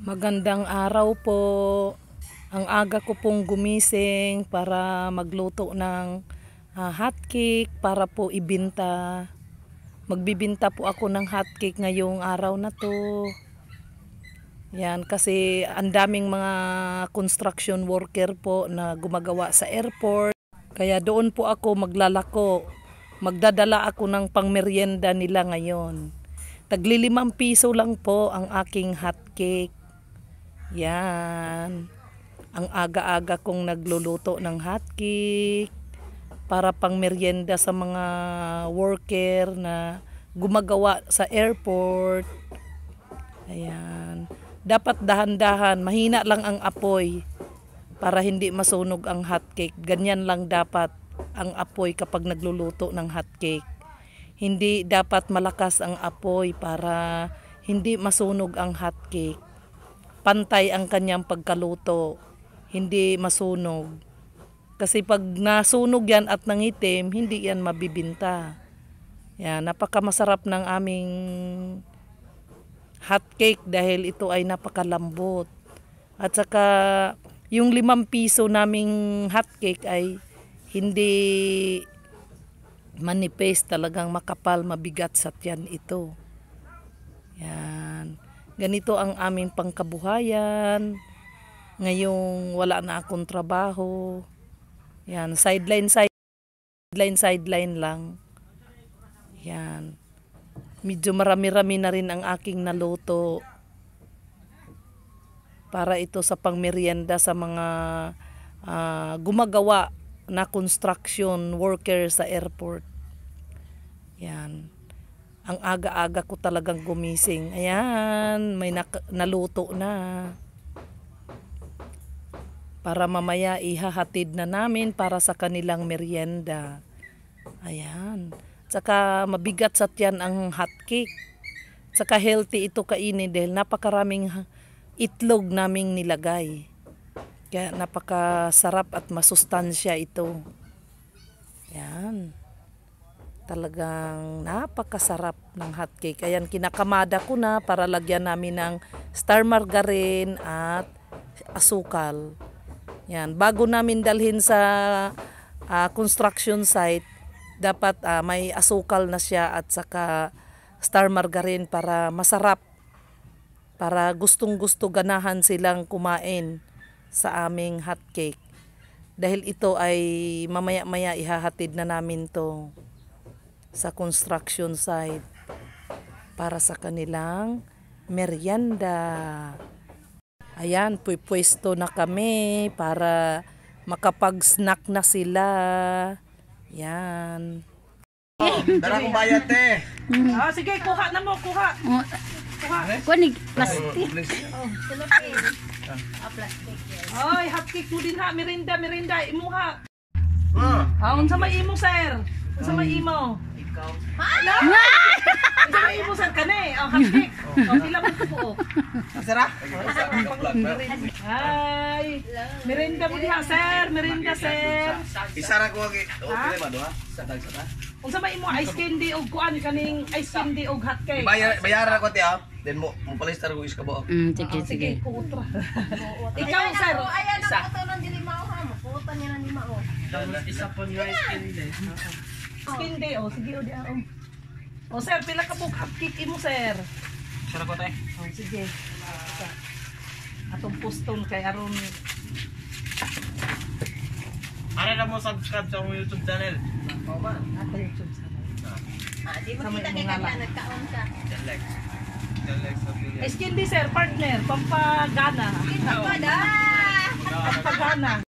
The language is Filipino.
Magandang araw po. Ang aga ko pong gumising para magluto ng hotcake para po ibinta. Magbibinta po ako ng hotcake ngayong araw na to. Yan, kasi ang daming mga construction worker po na gumagawa sa airport. Kaya doon po ako maglalako. Magdadala ako ng pangmeryenda nila ngayon. Tagli 5 piso lang po ang aking hotcake. Yan. Ang aga-aga kong nagluluto ng hotcake para pang merienda sa mga worker na gumagawa sa airport. Ayan. Dapat dahan-dahan, mahina lang ang apoy para hindi masunog ang hotcake. Ganyan lang dapat ang apoy kapag nagluluto ng hotcake. Hindi dapat malakas ang apoy para hindi masunog ang hotcake. Pantay ang kanyang pagkaluto, hindi masunog. Kasi pag nasunog yan at nangitim, hindi yan mabibinta. Yan, napakamasarap ng aming hotcake dahil ito ay napakalambot. At saka yung 5 piso naming hotcake ay hindi manipis, talagang makapal, mabigat sa tiyan ito. Yan. Ganito ang aming pangkabuhayan. Ngayong wala na akong trabaho. Yan, sideline lang. Yan. Medyo marami-rami na rin ang aking naluto. Para ito sa pangmeryenda sa mga gumagawa na construction worker sa airport. Yan. Ang aga-aga ko talagang gumising. Ayan, may naluto na. Para mamaya ihahatid na namin para sa kanilang merienda. Ayan. Tsaka mabigat sa tiyan ang hotcake. Tsaka healthy ito kainin dahil napakaraming itlog naming nilagay. Kaya napakasarap at masustansya ito. Ayan. Talagang napakasarap ng hotcake. Ayan, kinakamada ko na para lagyan namin ng star margarine at asukal. Yan, bago namin dalhin sa construction site, dapat may asukal na siya at saka star margarine para masarap. Para gustong-gusto ganahan silang kumain sa aming hotcake. Dahil ito ay mamaya-maya ihahatid na namin to sa construction site para sa kanilang merienda. Ayan, pwesto na kami para makapag-snack na sila. Yan. Dara kong bayad, te. Sige, kuha na mo, kuha. Kunig plastic. Plastic. Ay, hotcake mo din ha, merienda, imuha. Unsa may imo, sir? Unsa may imo? Ikaw. Hala? Unsa may imo, sir, kani? Hotcake. Pila man ko. Sara? Ay, merienda mo diha, sir. Merienda, sir. Isara ko agi. Dili ba duha? Unsa may imo ice candy og kuan kaning ice candy og hotcake? Bayaran ko, te, ha. Then mo palistar ko iskabo. Sige. Kutra. Ikaw, sir. Ayan ang putunan din lima o ha. Maputan niya ng lima o. Isa po yung ice candy. Candy, oh. Sige, o diha, oh. O, sir, pila ka po hotcake imo, sir? Sara ko, te. Oh, sige. Atong puston kay aron. Ano na mo subscribe sa mong YouTube channel? Oo ba? Ato YouTube sa Di mo kita kay kanya nagkaon ka. Like sa video. ice candy, sir, partner. Pampagana. Kita pa da. Pampagana.